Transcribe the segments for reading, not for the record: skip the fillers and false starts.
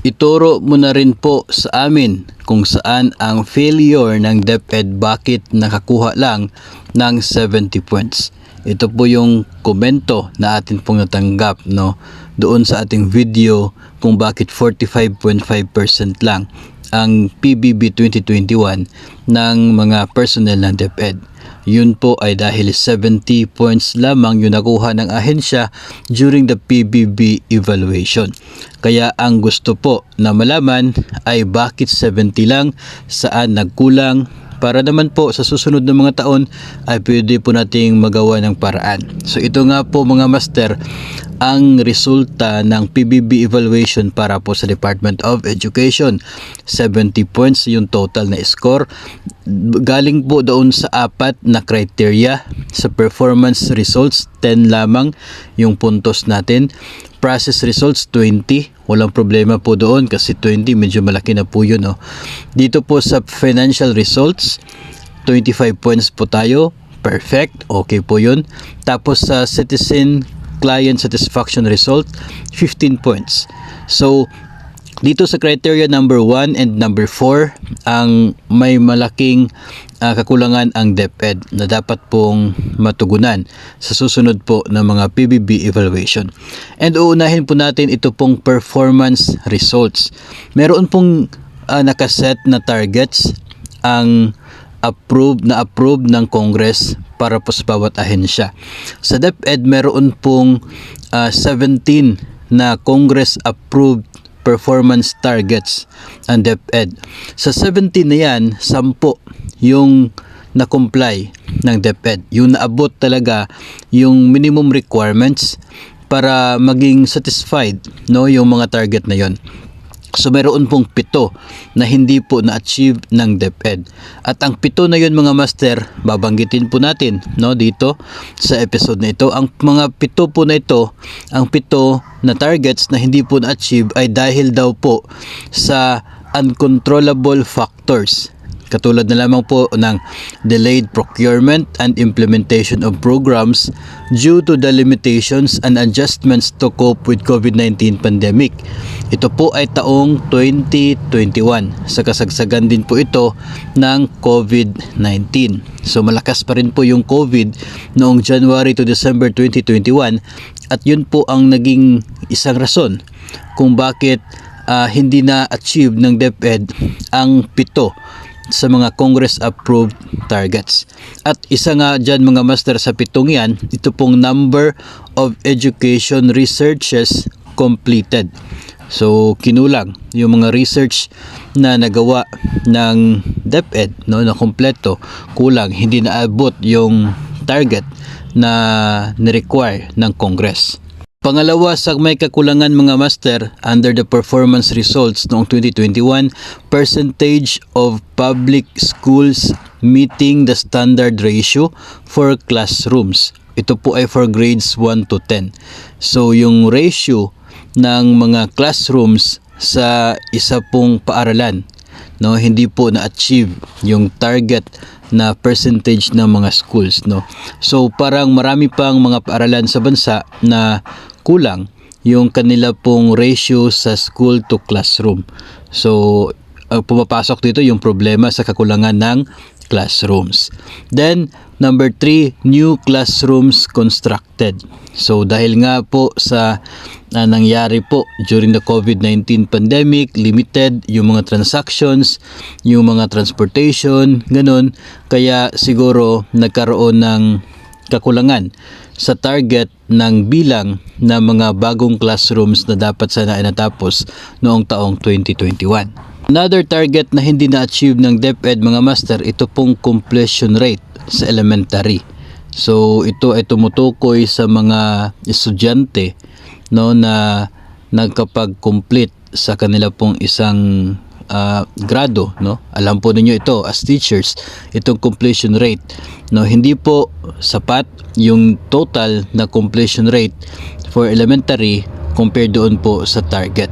Ituro mo na rin po sa amin kung saan ang failure ng DepEd, bakit nakakuha lang ng 70 points. Ito po yung komento na atin pong natanggap, no, doon sa ating video kung bakit 45.5% lang ang PBB 2021 ng mga personnel ng DepEd. Yun po ay dahil 70 points lamang yung nakuha ng ahensya during the PBB evaluation. Kaya ang gusto po na malaman ay bakit 70 lang, saan nagkulang, para naman po sa susunod na mga taon ay pwede po nating magawa ng paraan. So ito nga po mga master ang resulta ng PBB evaluation para po sa Department of Education. 70 points yung total na score. Galing po doon sa 4 na criteria. Sa performance results, 10 lamang yung puntos natin. Process results, 20. Walang problema po doon kasi 20 medyo malaki na po yun. No? Dito po sa financial results, 25 points po tayo. Perfect. Okay po yun. Tapos sa citizen client satisfaction result, 15 points. So, dito sa criteria number 1 and number 4, ang may malaking kakulangan ang DepEd na dapat pong matugunan sa susunod po ng mga PBB evaluation. And uunahin po natin ito pong performance results. Meron pong nakaset na targets ang approved ng Congress para po sa bawat ahensya. Sa DepEd, meron pong 17 na Congress-approved performance targets ang DepEd. Sa 17 na yan, 10 yung na-comply ng DepEd. Yung naabot talaga yung minimum requirements para maging satisfied, no, yung mga target na yon. So meron pong 7 na hindi po na-achieve ng DepEd. At ang 7 na yun mga master, babanggitin po natin, no, dito sa episode na ito. Ang mga 7 po na ito, ang 7 na targets na hindi po na-achieve ay dahil daw po sa uncontrollable factors. Katulad na lamang po ng delayed procurement and implementation of programs due to the limitations and adjustments to cope with COVID-19 pandemic. Ito po ay taong 2021. Sa kasagsagan din po ito ng COVID-19. So malakas pa rin po yung COVID noong January to December 2021 at yun po ang naging isang rason kung bakit hindi na-achieve ng DepEd ang 7 sa mga Congress-approved targets. At isa nga dyan mga master sa 7 yan, ito pong number of education researches completed. So kinulang yung mga research na nagawa ng DepEd, no, na kompleto, kulang, hindi naabot yung target na ni-require ng Congress. Pangalawa, sa may kakulangan mga master under the performance results noong 2021, percentage of public schools meeting the standard ratio for classrooms. Ito po ay for grades 1 to 10. So yung ratio ng mga classrooms sa isa pong paaralan, no, hindi po na-achieve yung target na percentage ng mga schools, no. So parang marami pang mga paaralan sa bansa na kulang yung kanila pong ratio sa school to classroom. So pumapasok dito yung problema sa kakulangan ng classrooms. Then number 3, new classrooms constructed. So dahil nga po sa nangyari po during the COVID-19 pandemic, limited yung mga transactions, yung mga transportation, ganun. Kaya siguro nagkaroon ng kakulangan sa target ng bilang na mga bagong classrooms na dapat sana ay natapos noong taong 2021. Another target na hindi na-achieve ng DepEd mga master, ito pong completion rate sa elementary. So ito ay tumutukoy sa mga estudyante, no, na nagkapag-complete sa kanila pong isang grado, no. Alam po ninyo ito as teachers, itong completion rate, no, hindi po sapat yung total na completion rate for elementary compared doon po sa target.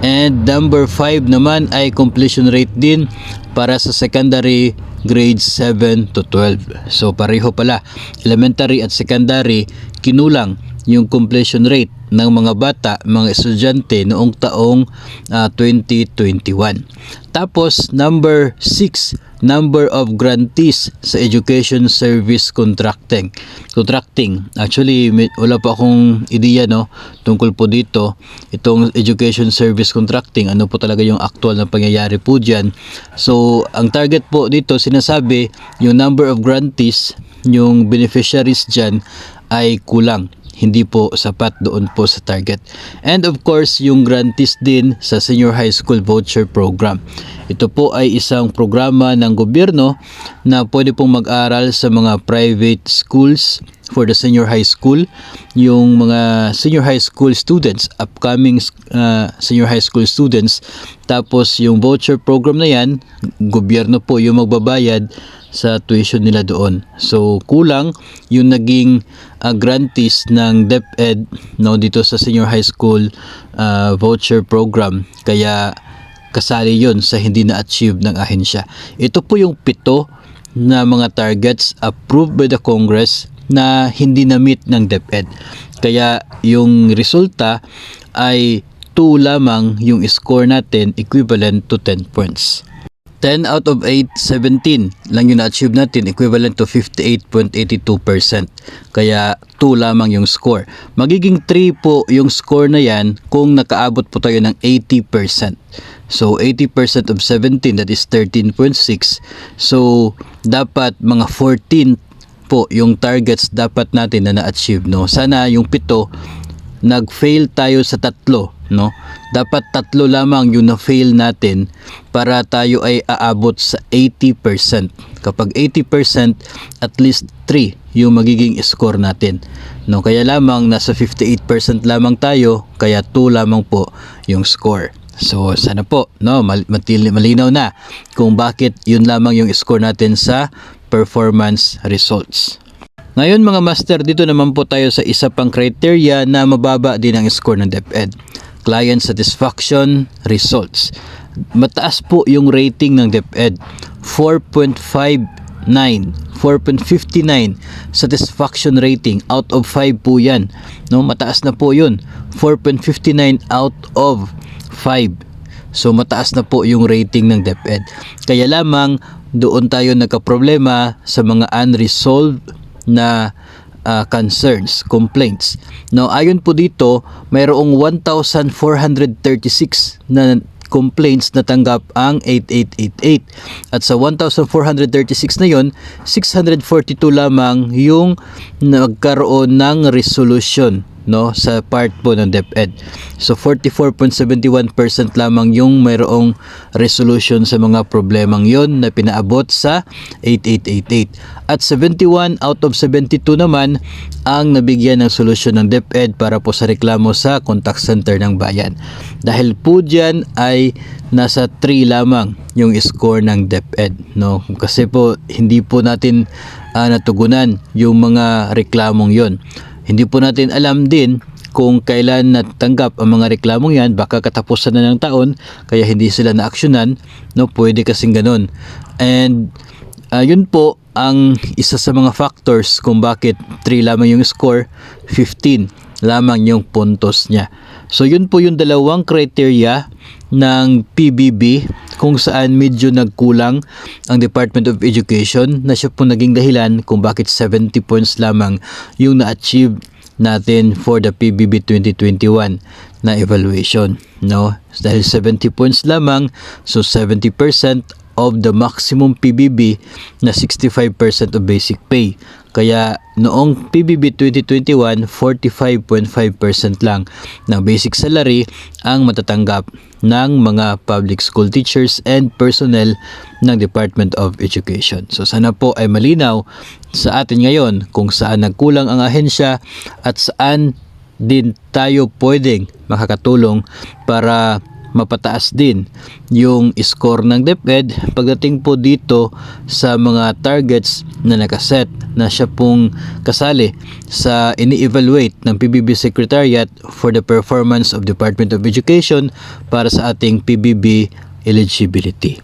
And number 5 naman ay completion rate din para sa secondary grades 7 to 12. So pareho pala, elementary at secondary, kinulang yung completion rate ng mga bata, mga estudyante noong taong 2021. Tapos number 6, number of grantees sa education service contracting. Actually, wala pa akong ideya tungkol po dito. Itong education service contracting, ano po talaga yung actual na pangyayari po diyan. So, ang target po dito sinasabi, yung number of grantees, yung beneficiaries diyan ay kulang. Hindi po sapat doon po sa target. And of course, yung grantees din sa Senior High School Voucher Program. Ito po ay isang programa ng gobyerno na pwede pong mag-aral sa mga private schools for the senior high school. Yung mga senior high school students, upcoming senior high school students. Tapos yung voucher program na yan, gobyerno po yung magbabayad sa tuition nila doon. So kulang yung naging grantees ng DepEd dito sa senior high school voucher program, kaya kasali yon sa hindi na-achieve ng ahensya. Ito po yung 7 na mga targets approved by the Congress na hindi na-meet ng DepEd. Kaya yung resulta ay 2 lamang yung score natin, equivalent to 10 points. 10 out of 8, 17 lang yung na-achieve natin, equivalent to 58.82%. Kaya 2 lamang yung score. Magiging 3 po yung score na yan kung nakaabot po tayo ng 80%. So 80% of 17, that is 13.6. So dapat mga 14 po yung targets dapat natin na na-achieve. Sana yung 7, nag-fail tayo sa 3, dapat 3 lamang yung na-fail natin para tayo ay aabot sa 80%. Kapag 80%, at least 3 yung magiging score natin. Kaya lamang nasa 58% lamang tayo, kaya 2 lamang po yung score. So sana po malinaw na kung bakit yun lamang yung score natin sa performance results. Ngayon mga master, dito naman po tayo sa isa pang criteria na mababa din ang score ng DepEd. Client satisfaction results. Mataas po yung rating ng DepEd. 4.59 satisfaction rating out of 5 po yan. Mataas na po yun. 4.59 out of 5. So mataas na po yung rating ng DepEd. Kaya lamang doon tayo nagka-problema sa mga unresolved na concerns, complaints. Ayon po dito, mayroong 1,436 na complaints na tanggap ang 8888. At sa 1,436 na yon, 642 lamang yung nagkaroon ng resolution sa part po ng DepEd. So 44.71% lamang yung mayroong resolution sa mga problemang yon na pinaabot sa 8888. At 71 out of 72 naman ang nabigyan ng solusyon ng DepEd para po sa reklamo sa contact center ng bayan. Dahil po dyan ay nasa 3 lamang yung score ng DepEd. Kasi po hindi po natin natugunan yung mga reklamong yon. Hindi po natin alam din kung kailan natanggap ang mga reklamong yan. Baka katapusan na ng taon, kaya hindi sila na-aksyonan. Pwede kasing ganun. And yun po ang isa sa mga factors kung bakit 3 lamang yung score, 15 lamang yung puntos niya. So yun po yung 2 criteria ng PBB kung saan medyo nagkulang ang Department of Education, na siya po naging dahilan kung bakit 70 points lamang yung na-achieve natin for the PBB 2021 na evaluation. Dahil 70 points lamang, so 70% of the maximum PBB na 65% of basic pay. Kaya noong PBB 2021, 45.5% lang ng basic salary ang matatanggap ng mga public school teachers and personnel ng Department of Education. So sana po ay malinaw sa atin ngayon kung saan nagkulang ang ahensya at saan din tayo pwedeng makakatulong para mapataas din yung score ng DepEd pagdating po dito sa mga targets na nakaset na siya pong kasali sa ini-evaluate ng PBB Secretariat for the performance of Department of Education para sa ating PBB eligibility.